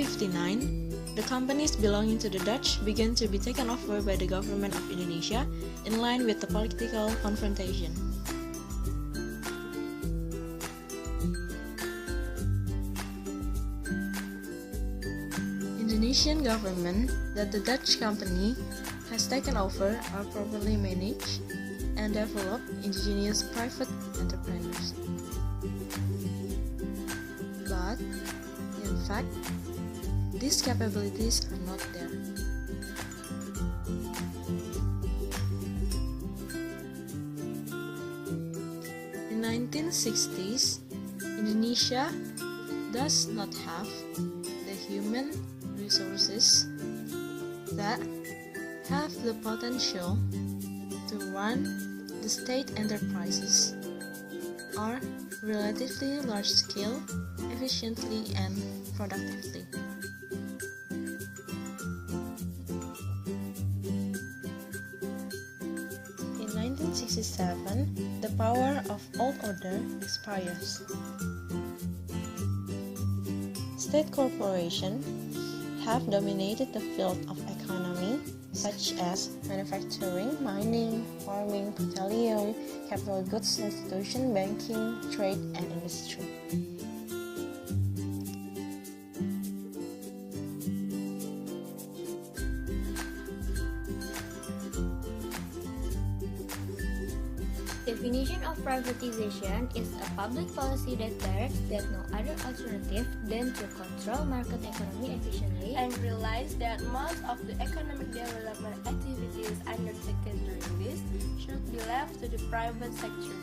1959, the companies belonging to the Dutch began to be taken over by the government of Indonesia in line with the political confrontation. Indonesian government that the Dutch company has taken over are properly managed and developed indigenous private entrepreneurs. But, in fact, these capabilities are not there. In the 1960s, Indonesia does not have the human resources that have the potential to run the state enterprises or relatively large scale, efficiently and productively. In 1967, the power of old order expires. State corporations have dominated the field of economy, such as manufacturing, mining, farming, petroleum, capital goods institution, banking, trade, and industry. Definition of privatization is a public policy that directs that no other alternative than to control market economy efficiently and realize that most of the economic development activities undertaken during this should be left to the private sector.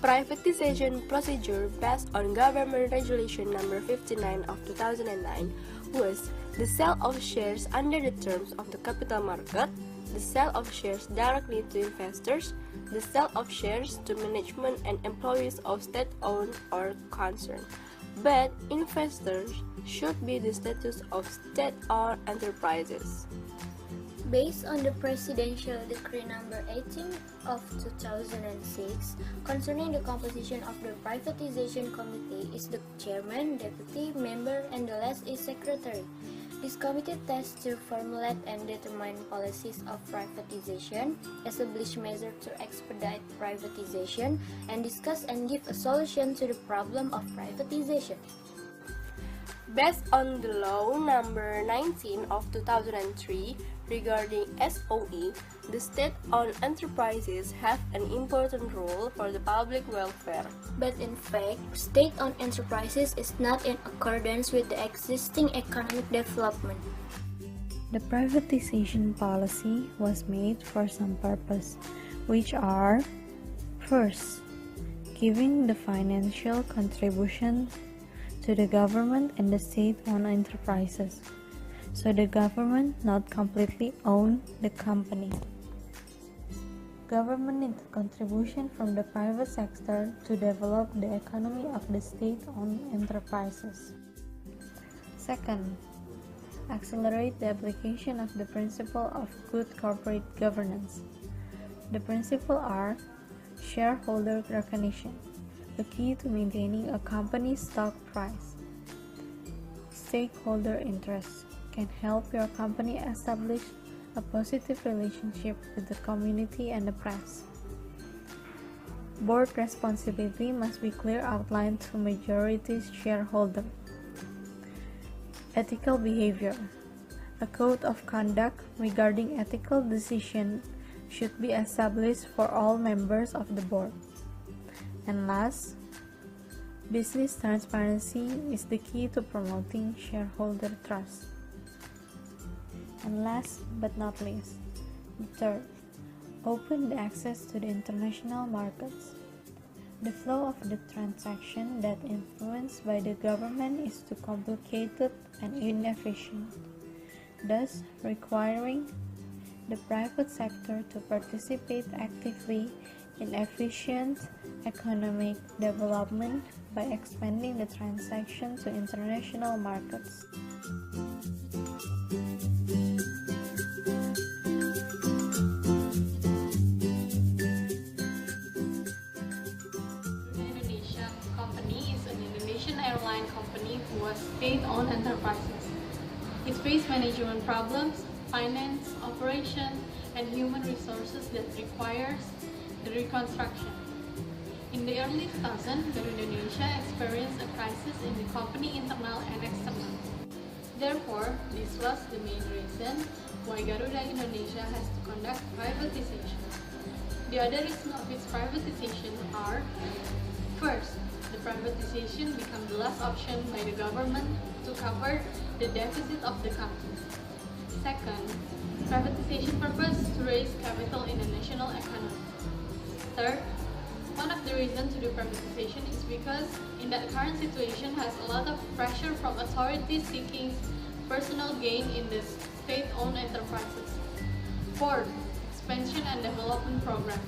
Privatization procedure based on Government Regulation Number 59 of 2009 was the sale of shares under the terms of the capital market, the sale of shares directly to investors, the sale of shares to management and employees of state-owned or concerned. But investors should be the status of state-owned enterprises. Based on the Presidential Decree Number 18 of 2006 concerning the composition of the Privatization Committee is the chairman, deputy, member, and the last is secretary. This committee tests to formulate and determine policies of privatization, establish measures to expedite privatization, and discuss and give a solution to the problem of privatization. Based on the Law Number 19 of 2003 regarding SOE, the state-owned enterprises have an important role for the public welfare. But in fact, state-owned enterprises is not in accordance with the existing economic development. The privatization policy was made for some purpose, which are: first, giving the financial contribution to the government and the state-owned enterprises, so the government not completely own the company. Government needs contribution from the private sector to develop the economy of the state-owned enterprises. Second, accelerate the application of the principle of good corporate governance. The principles are: shareholder recognition, the key to maintaining a company's stock price. Stakeholder interest can help your company establish a positive relationship with the community and the press. Board responsibility must be clearly outlined to majority shareholder. Ethical behavior. A code of conduct regarding ethical decisions should be established for all members of the board. And last, business transparency is the key to promoting shareholder trust. And last but not least, the third, open the access to the international markets. The flow of the transaction that influenced by the government is too complicated and inefficient, thus requiring the private sector to participate actively in efficient economic development by expanding the transaction to international markets. state-owned enterprises. It faced management problems, finance, operation, and human resources that requires the reconstruction. In the early 2000s, Garuda Indonesia experienced a crisis in the company internal and external. Therefore, this was the main reason why Garuda Indonesia has to conduct privatization. The other reasons of its privatization are: first, the privatization became the last option by the government to cover the deficit of the country. Second, privatization purpose to raise capital in the national economy. Third, one of the reasons to do privatization is because in that current situation has a lot of pressure from authorities seeking personal gain in the state-owned enterprises. Fourth, expansion and development program.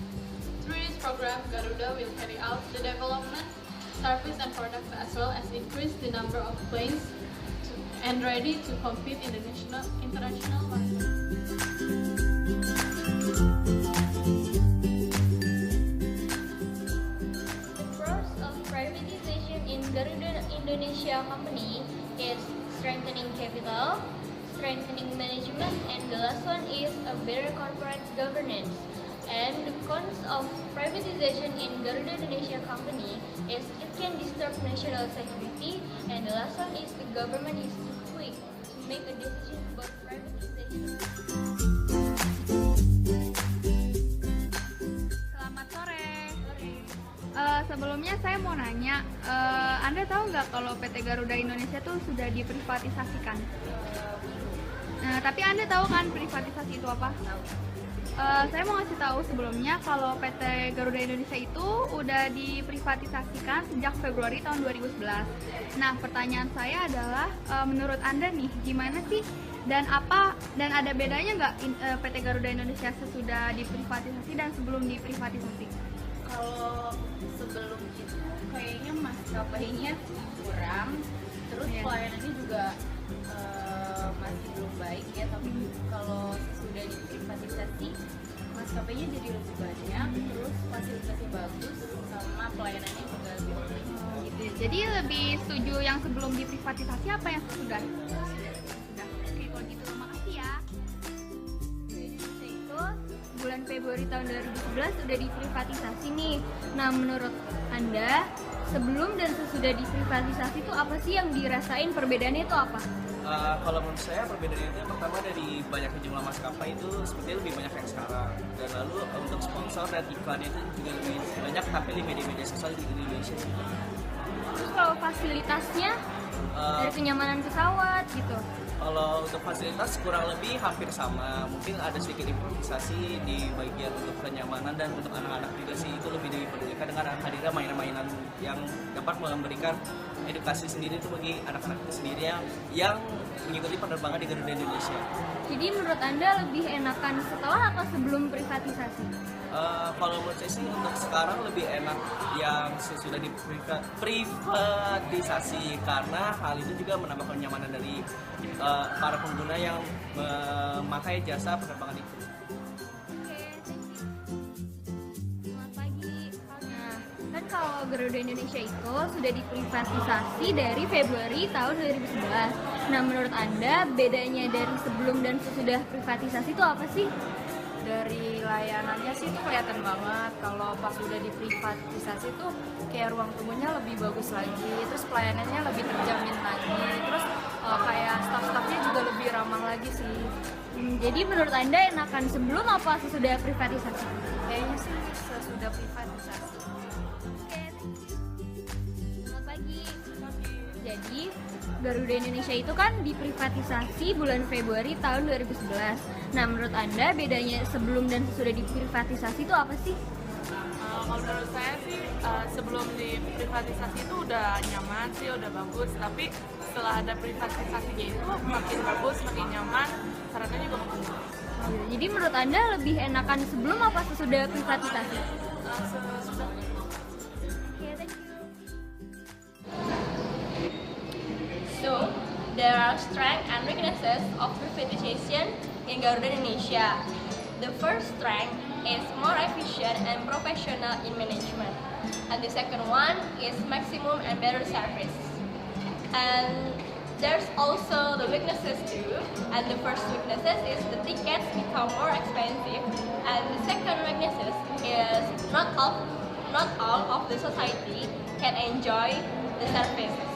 Through this program, Garuda will carry out the development, service and products as well as increase the number of planes and ready to compete in the international market. Garuda Indonesia company is strengthening capital, strengthening management, and the last one is a better corporate governance. And the cons of privatization in Garuda Indonesia company is it can disturb national security, and the last one is the government is too quick to make a decision about privatization. Selamat sore. Sebelumnya saya mau nanya, Anda tahu nggak kalau PT Garuda Indonesia tuh sudah diprivatisasikan? Tapi Anda tahu kan privatisasi itu apa? Saya mau ngasih tahu sebelumnya kalau PT Garuda Indonesia itu udah diprivatisasikan sejak Februari tahun 2011. Nah, pertanyaan saya adalah, menurut Anda nih, gimana sih? Dan ada bedanya nggak PT Garuda Indonesia sesudah diprivatisasi dan sebelum diprivatisasi? Kalau sebelum itu kayaknya maskapainya kurang, terus pelayanannya juga masih belum baik ya. Tapi kalau sudah diprivatisasi, maskapainya jadi lebih banyak, terus fasilitasnya bagus, sama pelayanannya juga lebih baik. Gitu. Jadi lebih setuju yang sebelum diprivatisasi apa yang sesudah? Sudah. Oke, kalau gitu makasih ya. Bulan Februari tahun 2011 sudah diprivatisasi nih. Nah, menurut Anda, sebelum dan sesudah diprivatisasi itu apa sih yang dirasain? Perbedaannya itu apa? Kalau menurut saya perbedaannya itu yang pertama dari banyaknya jumlah maskapai itu sepertinya lebih banyak yang sekarang. Dan lalu untuk sponsor dan iklannya itu juga lebih banyak tampil di media-media sosial di Indonesia. Terus kalau fasilitasnya dari kenyamanan pesawat gitu? Kalau untuk fasilitas kurang lebih hampir sama, mungkin ada sedikit improvisasi di bagian untuk kenyamanan dan untuk anak-anak juga sih itu lebih dipedulikan dengan hadirnya mainan-mainan yang dapat memberikan edukasi sendiri itu bagi anak-anak itu sendiri yang mengikuti penerbangan di Garuda Indonesia. Jadi menurut Anda lebih enakan setelah atau sebelum privatisasi? Kalau menurut saya sih untuk sekarang lebih enak yang sesudah diprivatisasi karena hal itu juga menambah kenyamanan dari para pengguna yang memakai jasa penerbangan itu. Selamat pagi. Nah, kan kalau Garuda Indonesia itu sudah diprivatisasi dari Februari tahun 2011. Nah, menurut Anda bedanya dari sebelum dan sesudah privatisasi itu apa sih? Dari layanannya sih itu kelihatan banget. Kalau pas udah diprivatisasi tuh kayak ruang tunggunya lebih bagus lagi, terus pelayanannya lebih terjamin lagi, terus kayak staff-staffnya juga lebih ramah lagi sih. Jadi menurut Anda enakan sebelum apa sesudah privatisasi? Kayaknya sih sesudah privatisasi. Selamat pagi. Jadi Garuda Indonesia itu kan diprivatisasi bulan Februari tahun 2011. Nah, menurut Anda bedanya sebelum dan sesudah diprivatisasi itu apa sih? Kalau menurut saya sih sebelum diprivatisasi itu udah nyaman sih, udah bagus. Tapi setelah ada privatisasinya itu makin bagus, makin nyaman, sarannya juga makin bagus. Jadi menurut Anda lebih enakan sebelum apa sesudah privatisasi? Sesudah. So, there are strengths and weaknesses of privatization in Garuda Indonesia. The first strength is more efficient and professional in management. And the second one is maximum and better service. And there's also the weaknesses too, and the first weaknesses is the tickets become more expensive, and the second weaknesses is not all of the society can enjoy the service.